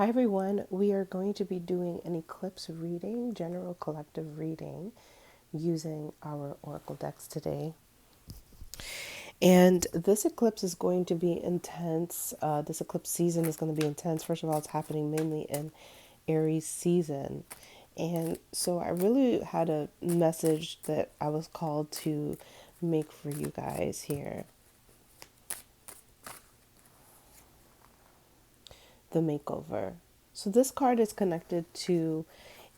Hi everyone, we are going to be doing an eclipse reading, general collective reading, using our oracle decks today. And this eclipse is going to be intense. This eclipse season is going to be intense. First of all, it's happening mainly in Aries season. And so I really had a message that I was called to make for you guys here. The makeover. So this card is connected to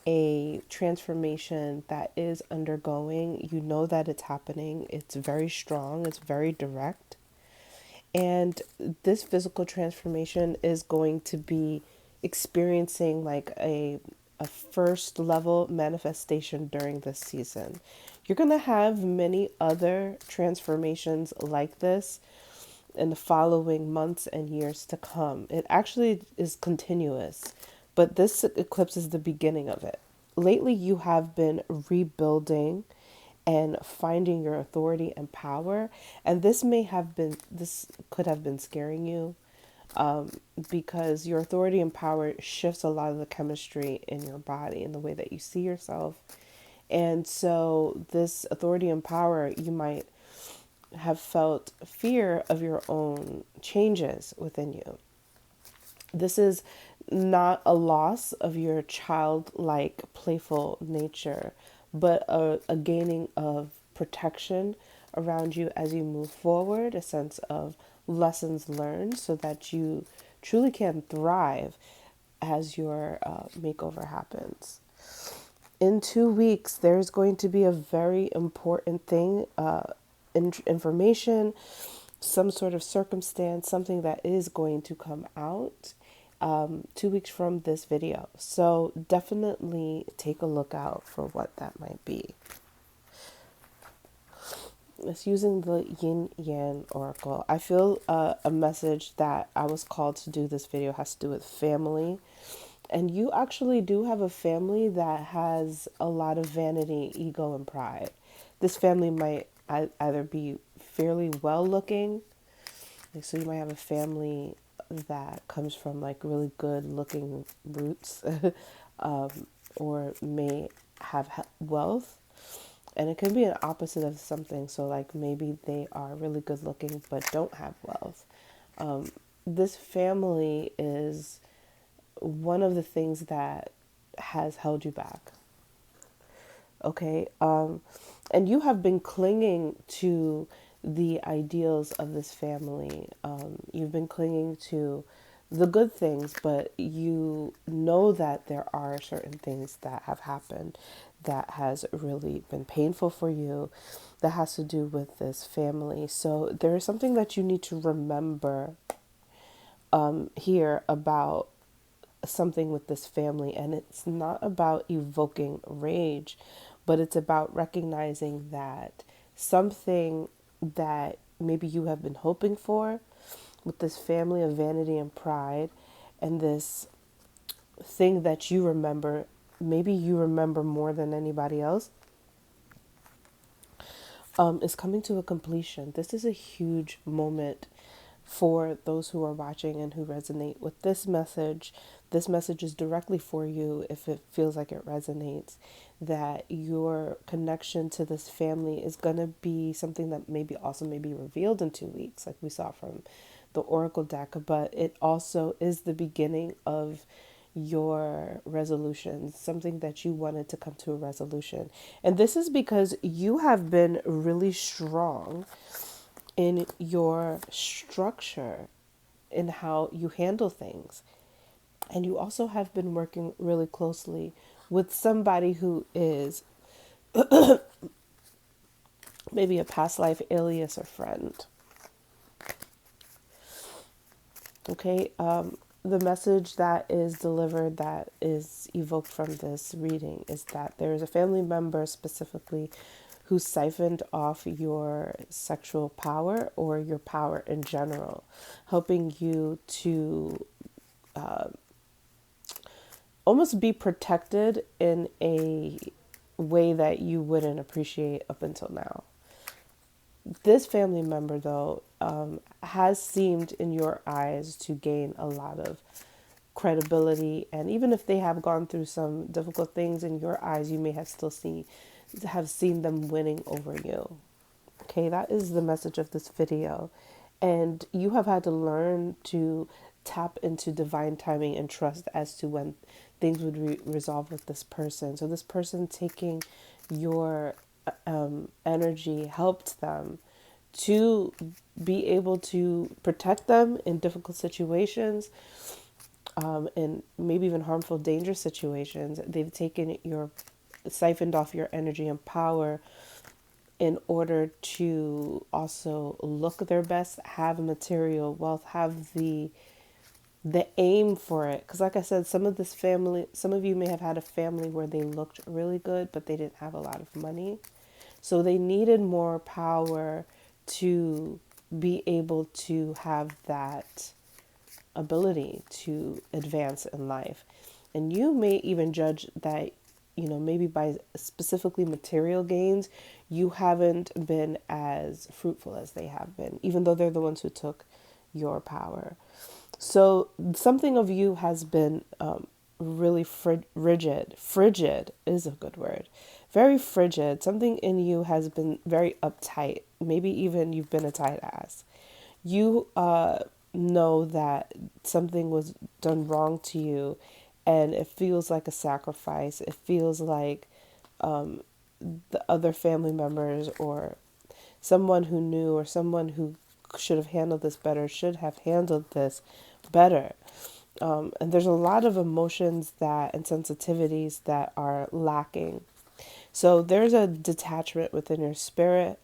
a transformation that is undergoing. You know that it's happening. It's very strong, it's very direct. And this physical transformation is going to be experiencing like a first level manifestation during this season. You're going to have many other transformations like this in the following months and years to come. It actually is continuous, but this eclipse is the beginning of it. Lately, you have been rebuilding and finding your authority and power, and this could have been scaring you, because your authority and power shifts a lot of the chemistry in your body and the way that you see yourself. And so, this authority and power, you might have felt fear of your own changes within you. This is not a loss of your childlike, playful nature, but a gaining of protection around you as you move forward, a sense of lessons learned so that you truly can thrive as your makeover happens. In 2 weeks, there's going to be a very important thing, information, some sort of circumstance, something that is going to come out 2 weeks from this video. So definitely take a look out for what that might be. It's using the Yin Yang Oracle. I feel a message that I was called to do this video has to do with family. And you actually do have a family that has a lot of vanity, ego, and pride. This family might either be fairly well looking, like, so you might have a family that comes from like really good looking roots, um, or may have wealth. And it could be an opposite of something. So, like, maybe they are really good looking but don't have wealth. This family is one of the things that has held you back. Okay. And you have been clinging to the ideals of this family. You've been clinging to the good things, but you know that there are certain things that have happened that has really been painful for you, that has to do with this family. So there is something that you need to remember here about something with this family, and it's not about evoking rage, but it's about recognizing that something that maybe you have been hoping for with this family of vanity and pride, and this thing that you remember, maybe you remember more than anybody else, is coming to a completion. This is a huge moment for those who are watching and who resonate with this message. This message is directly for you if it feels like it resonates, that your connection to this family is going to be something that maybe also may be revealed in 2 weeks, like we saw from the Oracle deck, but it also is the beginning of your resolutions, something that you wanted to come to a resolution. And this is because you have been really strong in your structure, in how you handle things. And you also have been working really closely with somebody who is maybe a past life alias or friend. Okay, the message that is delivered, that is evoked from this reading, is that there is a family member specifically who siphoned off your sexual power or your power in general, helping you to almost be protected in a way that you wouldn't appreciate up until now. This family member, though, has seemed in your eyes to gain a lot of credibility. And even if they have gone through some difficult things in your eyes, you may have seen them winning over you. Okay, that is the message of this video. And you have had to learn to tap into divine timing and trust as to when things would resolve with this person. So, this person taking your energy helped them to be able to protect them in difficult situations, and maybe even harmful, dangerous situations. They've siphoned off your energy and power in order to also look their best, have material wealth, have the aim for it. Because like I said, some of you may have had a family where they looked really good, but they didn't have a lot of money. So they needed more power to be able to have that ability to advance in life. And you may even judge that, maybe by specifically material gains, you haven't been as fruitful as they have been, even though they're the ones who took your power. So something of you has been really rigid. Frigid is a good word. Very frigid. Something in you has been very uptight. Maybe even you've been a tight ass. You know that something was done wrong to you, and it feels like a sacrifice. It feels like the other family members or someone who knew or someone who should have handled this better should have handled this better. And there's a lot of emotions that and sensitivities that are lacking. So there's a detachment within your spirit,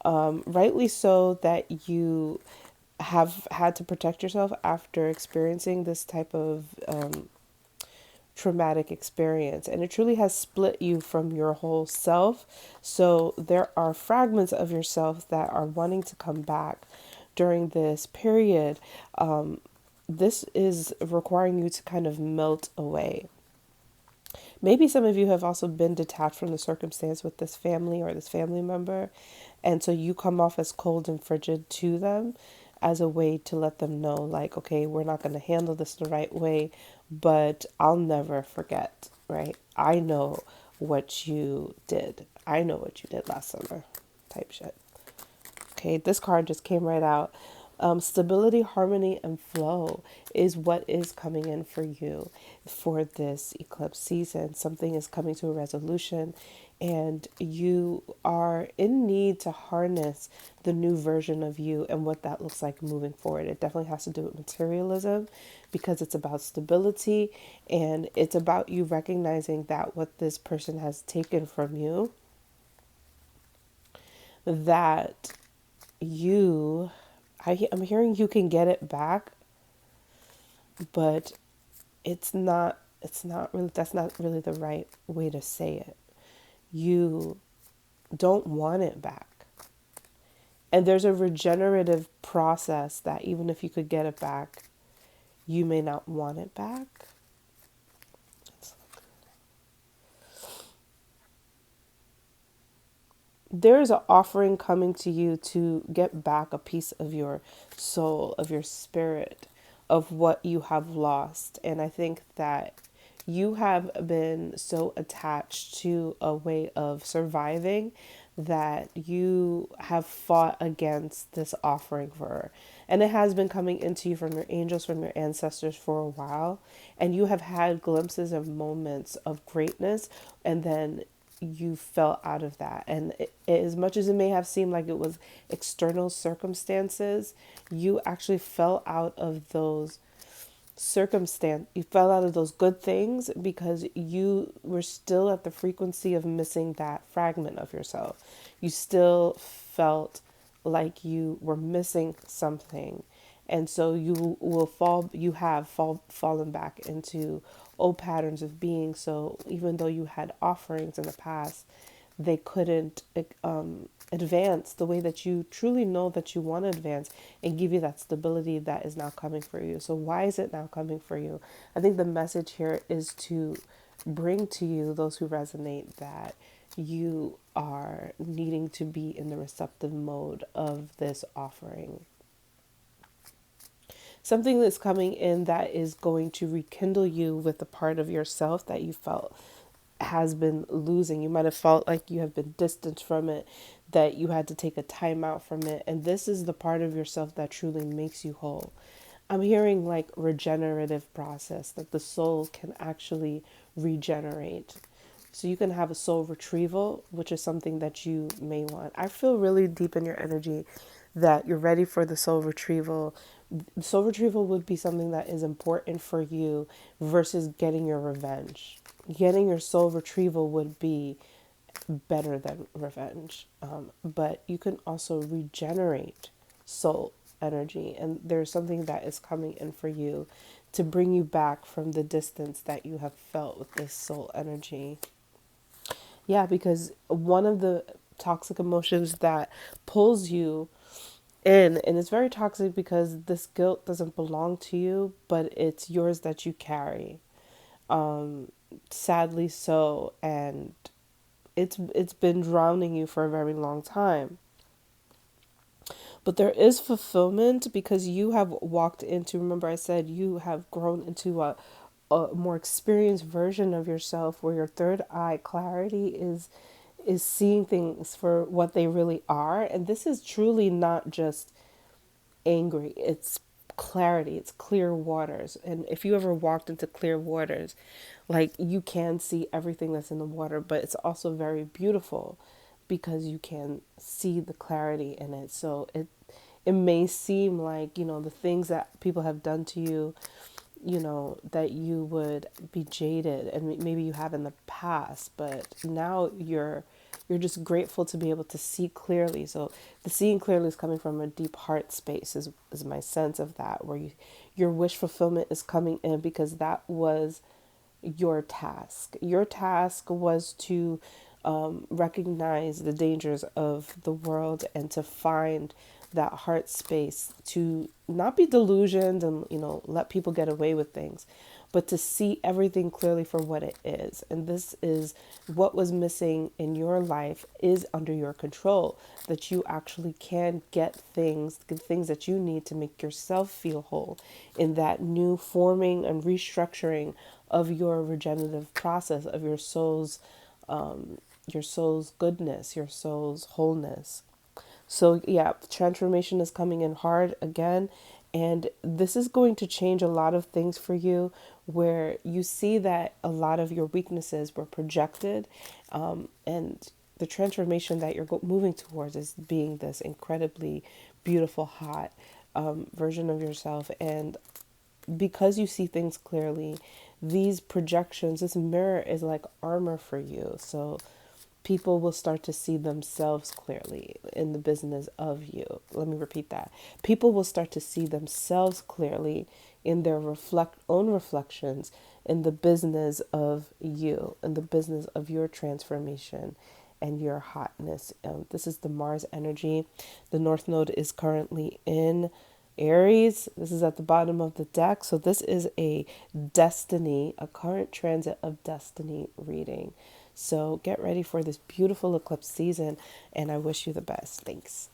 rightly so, that you have had to protect yourself after experiencing this type of traumatic experience, and it truly has split you from your whole self. So there are fragments of yourself that are wanting to come back during this period. This is requiring you to kind of melt away. Maybe some of you have also been detached from the circumstance with this family or this family member, and so you come off as cold and frigid to them as a way to let them know, like, okay, we're not going to handle this the right way, but I'll never forget, right? I know what you did. I know what you did last summer, type shit. Okay, this card just came right out. Stability, harmony, and flow is what is coming in for you for this eclipse season. Something is coming to a resolution, and you are in need to harness the new version of you and what that looks like moving forward. It definitely has to do with materialism because it's about stability, and it's about you recognizing that what this person has taken from you, that I'm hearing you can get it back, but it's not really, that's not really the right way to say it. You don't want it back. And there's a regenerative process that even if you could get it back, you may not want it back. There is an offering coming to you to get back a piece of your soul, of your spirit, of what you have lost. And I think that you have been so attached to a way of surviving that you have fought against this offering for her. And it has been coming into you from your angels, from your ancestors for a while. And you have had glimpses of moments of greatness, and then you fell out of that. And as much as it may have seemed like it was external circumstances, you actually fell out of those you fell out of those good things because you were still at the frequency of missing that fragment of yourself. You still felt like you were missing something, and so fallen back into old patterns of being. So even though you had offerings in the past, they couldn't advance the way that you truly know that you want to advance and give you that stability that is now coming for you. So why is it now coming for you? I think the message here is to bring to you, those who resonate, that you are needing to be in the receptive mode of this offering. something that's coming in that is going to rekindle you with a part of yourself that you felt has been losing. You might have felt like you have been distanced from it, that you had to take a time out from it. And this is the part of yourself that truly makes you whole. I'm hearing like regenerative process, that the soul can actually regenerate. So you can have a soul retrieval, which is something that you may want. I feel really deep in your energy that you're ready for the soul retrieval. Soul retrieval would be something that is important for you versus getting your revenge. Getting your soul retrieval would be better than revenge. But you can also regenerate soul energy, and there's something that is coming in for you to bring you back from the distance that you have felt with this soul energy. Yeah, because one of the toxic emotions that pulls you in, and it's very toxic because this guilt doesn't belong to you, but it's yours that you carry. Sadly so, and it's been drowning you for a very long time. But there is fulfillment because you have walked into, remember I said you have grown into a more experienced version of yourself where your third eye clarity is seeing things for what they really are. And this is truly not just angry, it's clarity, it's clear waters. And if you ever walked into clear waters, like you can see everything that's in the water, but it's also very beautiful because you can see the clarity in it. So it may seem like, the things that people have done to you, that you would be jaded, and maybe you have in the past, but now you're just grateful to be able to see clearly. So the seeing clearly is coming from a deep heart space, is my sense of that, where your wish fulfillment is coming in because that was your task. Your task was to recognize the dangers of the world and to find that heart space, to not be delusioned and let people get away with things, but to see everything clearly for what it is. And this is what was missing in your life is under your control, that you actually can get things that you need to make yourself feel whole in that new forming and restructuring of your regenerative process of your soul's goodness, your soul's wholeness. So, yeah, transformation is coming in hard again. And this is going to change a lot of things for you where you see that a lot of your weaknesses were projected. And the transformation that you're moving towards is being this incredibly beautiful, hot version of yourself. And because you see things clearly, these projections, this mirror is like armor for you. So people will start to see themselves clearly in the business of you. Let me repeat that. People will start to see themselves clearly in their own reflections in the business of you, in the business of your transformation and your hotness. This is the Mars energy. The North Node is currently in Aries. This is at the bottom of the deck. So this is a current transit of destiny reading. So get ready for this beautiful eclipse season, and I wish you the best. Thanks.